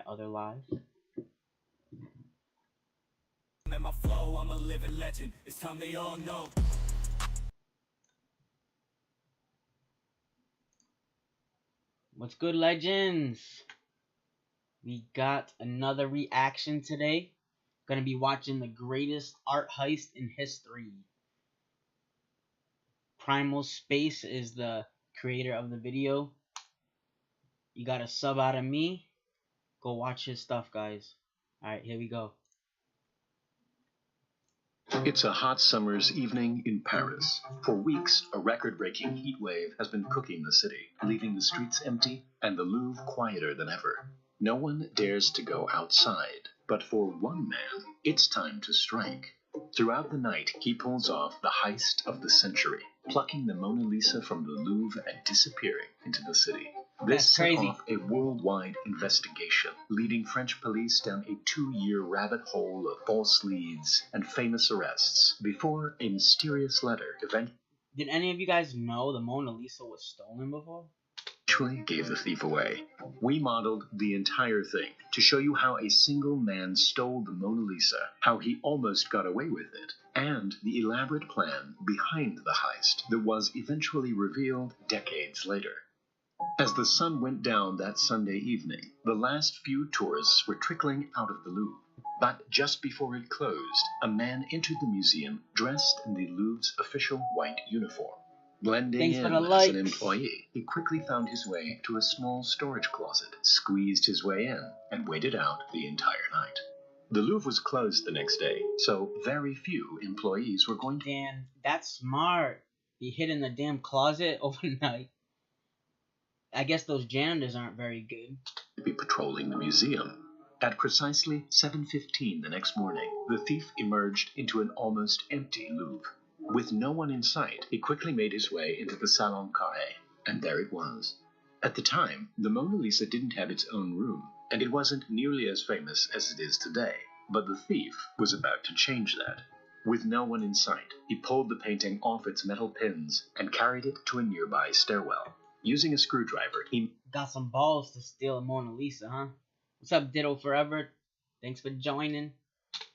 my other lives. In my flow, I'm a living legend. It's time they all know. What's good, legends? We got another reaction today. Gonna be watching the greatest art heist in history. Primal Space is the creator of the video. You got a sub out of me. Go watch his stuff, guys. Alright, here we go. It's a hot summer's evening in Paris. For weeks, a record-breaking heat wave has been cooking the city, leaving the streets empty and the Louvre quieter than ever. No one dares to go outside, but for one man, it's time to strike. Throughout the night, he pulls off the heist of the century, plucking the Mona Lisa from the Louvre and disappearing into the city. This set off a worldwide investigation, leading French police down a 2-year rabbit hole of false leads and famous arrests, before a mysterious letter eventually Did any of you guys know the Mona Lisa was stolen before? gave the thief away. We modeled the entire thing to show you how a single man stole the Mona Lisa, how he almost got away with it, and the elaborate plan behind the heist that was eventually revealed decades later. As the sun went down that Sunday evening, the last few tourists were trickling out of the Louvre. But just before it closed, a man entered the museum dressed in the Louvre's official white uniform. Blending in as an employee, he quickly found his way to a small storage closet, squeezed his way in, and waited out the entire night. The Louvre was closed the next day, so very few employees were going to... Damn, that's smart. He hid in the damn closet overnight. I guess those janitors aren't very good. ...be patrolling the museum. At precisely 7:15 the next morning, the thief emerged into an almost empty Louvre. With no one in sight, he quickly made his way into the Salon Carré, and there it was. At the time, the Mona Lisa didn't have its own room, and it wasn't nearly as famous as it is today, but the thief was about to change that. With no one in sight, he pulled the painting off its metal pins and carried it to a nearby stairwell. Using a screwdriver, he got some balls to steal a Mona Lisa, huh? What's up, Ditto Forever? Thanks for joining.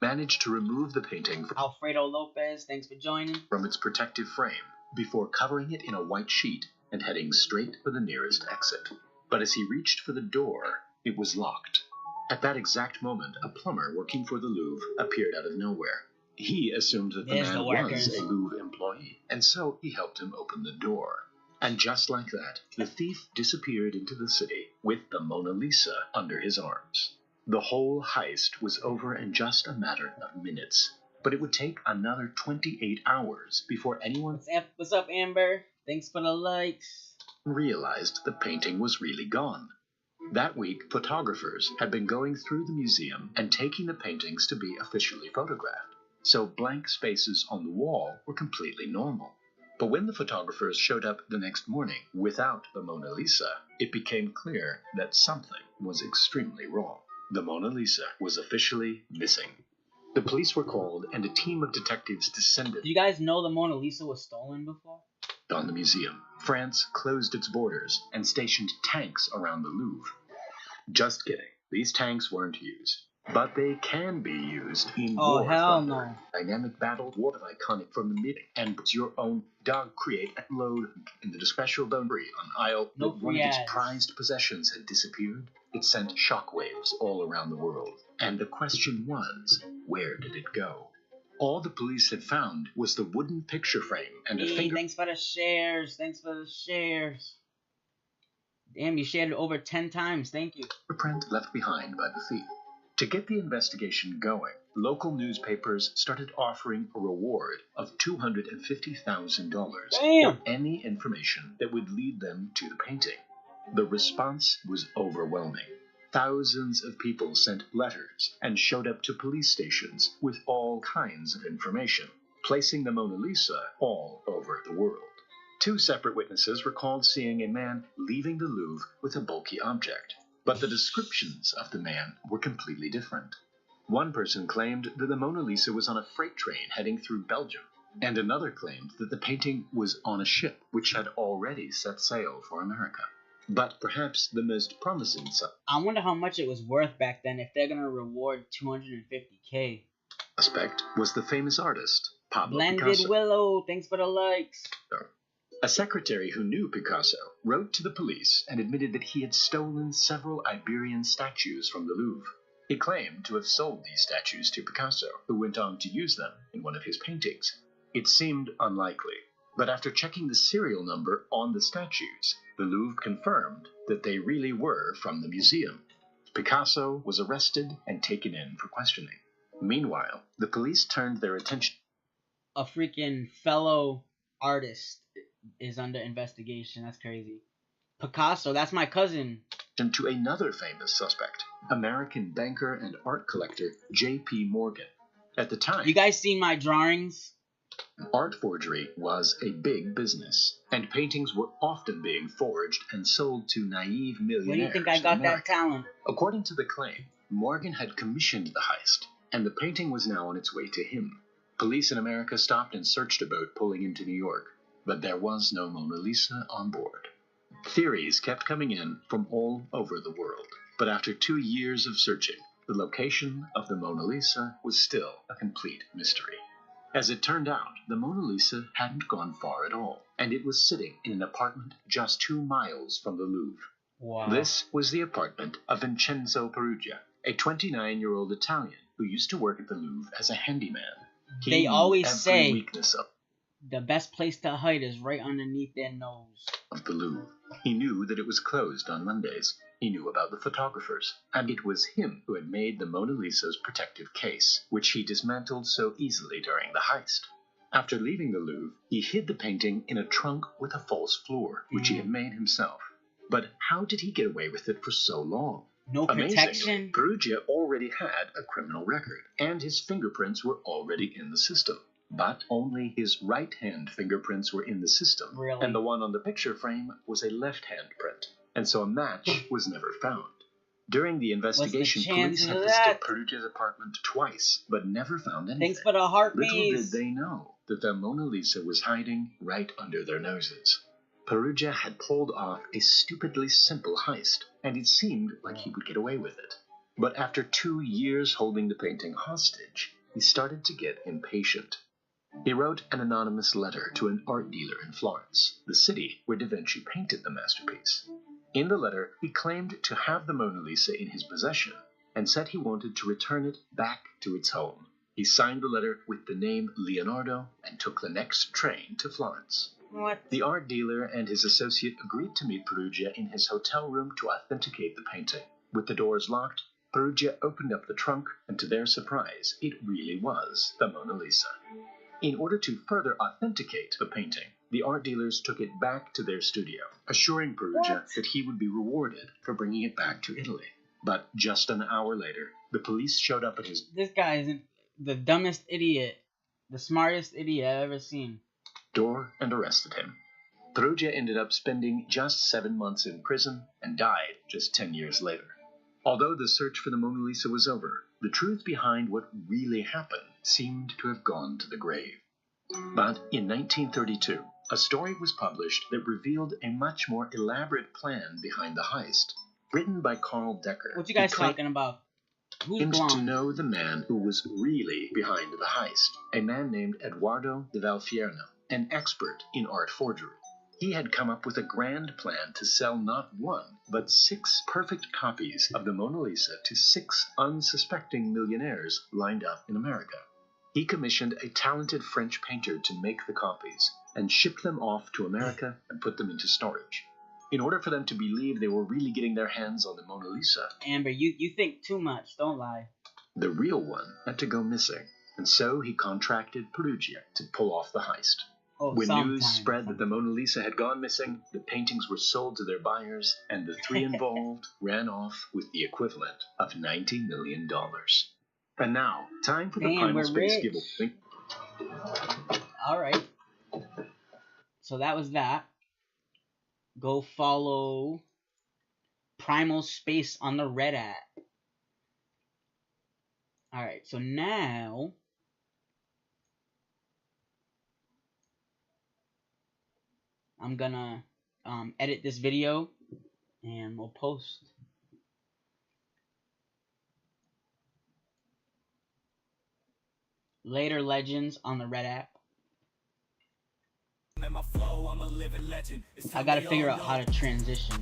Managed to remove the painting Alfredo Lopez, thanks for joining. From its protective frame, before covering it in a white sheet and heading straight for the nearest exit. But as he reached for the door, it was locked. At that exact moment, a plumber working for the Louvre appeared out of nowhere. He assumed that the man was a Louvre employee, and so he helped him open the door. And just like that, the thief disappeared into the city with the Mona Lisa under his arms. The whole heist was over in just a matter of minutes, but it would take another 28 hours before anyone... What's up, Amber? Thanks for the likes. ...realized the painting was really gone. That week, photographers had been going through the museum and taking the paintings to be officially photographed, so blank spaces on the wall were completely normal. But when the photographers showed up the next morning without the Mona Lisa, it became clear that something was extremely wrong. The Mona Lisa was officially missing. The police were called and a team of detectives descended. Do you guys know the Mona Lisa was stolen before? On the museum, France closed its borders and stationed tanks around the Louvre. Just kidding. These tanks weren't used. But they can be used in war. Hell no. Dynamic battle, war of iconic from the mid, and put your own dog create and load in the special boundary on aisle. No one of its prized possessions had disappeared. It sent shockwaves all around the world. And the question was, where did it go? All the police had found was the wooden picture frame and a finger... Thanks for the shares. Thanks for the shares. Damn, you shared it over 10 times. Thank you. Fingerprint left behind by the thief. To get the investigation going, local newspapers started offering a reward of $250,000 for any information that would lead them to the painting. The response was overwhelming. Thousands of people sent letters and showed up to police stations with all kinds of information, placing the Mona Lisa all over the world. 2 separate witnesses recalled seeing a man leaving the Louvre with a bulky object. But the descriptions of the man were completely different. One person claimed that the Mona Lisa was on a freight train heading through Belgium, and another claimed that the painting was on a ship which had already set sail for America. But perhaps the most promising I wonder how much it was worth back then if they're gonna reward 250K. suspect was the famous artist, Pablo Blended Picasso. Willow, thanks for the likes. A secretary who knew Picasso wrote to the police and admitted that he had stolen several Iberian statues from the Louvre. He claimed to have sold these statues to Picasso, who went on to use them in one of his paintings. It seemed unlikely, but after checking the serial number on the statues, the Louvre confirmed that they really were from the museum. Picasso was arrested and taken in for questioning. Meanwhile, the police turned their attention. A freaking fellow artist is under investigation. That's crazy. Picasso, that's my cousin. To another famous suspect, American banker and art collector J.P. Morgan. At the time, You guys seen my drawings? art forgery was a big business, and paintings were often being forged and sold to naive millionaires. Where do you think I got in that America. talent? According to the claim, Morgan had commissioned the heist, and the painting was now on its way to him. Police in America stopped and searched a boat pulling into New York, but there was no Mona Lisa on board. Theories kept coming in from all over the world, but after 2 years of searching, the location of the Mona Lisa was still a complete mystery. As it turned out, the Mona Lisa hadn't gone far at all, and it was sitting in an apartment just 2 miles from the Louvre. Wow. This was the apartment of Vincenzo Perugia, a 29-year-old Italian who used to work at the Louvre as a handyman. He They knew always every say weakness the best place to hide is right underneath their nose. of the Louvre. He knew that it was closed on Mondays. He knew about the photographers, and it was him who had made the Mona Lisa's protective case, which he dismantled so easily during the heist. After leaving the Louvre, he hid the painting in a trunk with a false floor, which he had made himself. But how did he get away with it for so long? No Amazingly, protection. Perugia already had a criminal record, and his fingerprints were already in the system. But only his right-hand fingerprints were in the system, Really? and the one on the picture frame was a left-hand print, and so a match was never found. During the investigation, police chances had of visited that? Perugia's apartment twice, but never found anything. Thanks for the Little did heartbeats. they know that the Mona Lisa was hiding right under their noses. Perugia had pulled off a stupidly simple heist, and it seemed like he would get away with it. But after 2 years holding the painting hostage, he started to get impatient. He wrote an anonymous letter to an art dealer in Florence, the city where Da Vinci painted the masterpiece. In the letter, he claimed to have the Mona Lisa in his possession and said he wanted to return it back to its home. He signed the letter with the name Leonardo and took the next train to Florence. What? The art dealer and his associate agreed to meet Perugia in his hotel room to authenticate the painting. With the doors locked, Perugia opened up the trunk, and to their surprise, it really was the Mona Lisa. In order to further authenticate the painting, the art dealers took it back to their studio, assuring Perugia that he would be rewarded for bringing it back to Italy. But just an hour later, the police showed up at his This guy isn't the dumbest idiot, the smartest idiot I've ever seen. door and arrested him. Perugia ended up spending just 7 months in prison and died just 10 years later. Although the search for the Mona Lisa was over, the truth behind what really happened seemed to have gone to the grave. But in 1932, a story was published that revealed a much more elaborate plan behind the heist. Written by Carl Decker, What you guys he claimed talking about? Who's to blonde? know the man who was really behind the heist, a man named Eduardo de Valfierno, an expert in art forgery. He had come up with a grand plan to sell not 1, but 6 perfect copies of the Mona Lisa to 6 unsuspecting millionaires lined up in America. He commissioned a talented French painter to make the copies and ship them off to America and put them into storage. In order for them to believe they were really getting their hands on the Mona Lisa, Amber, you think too much. Don't lie. the real one had to go missing, and so he contracted Perugia to pull off the heist. Oh, When news sometimes. spread that the Mona Lisa had gone missing, the paintings were sold to their buyers, and the 3 involved ran off with the equivalent of $90 million. And now, time for the Damn, Primal we're Space rich. giveaway. Alright. So that was that. Go follow Primal Space on the Red app. Alright, so now I'm gonna edit this video and we'll post. Later, legends, on the Red app. I gotta figure out how to transition.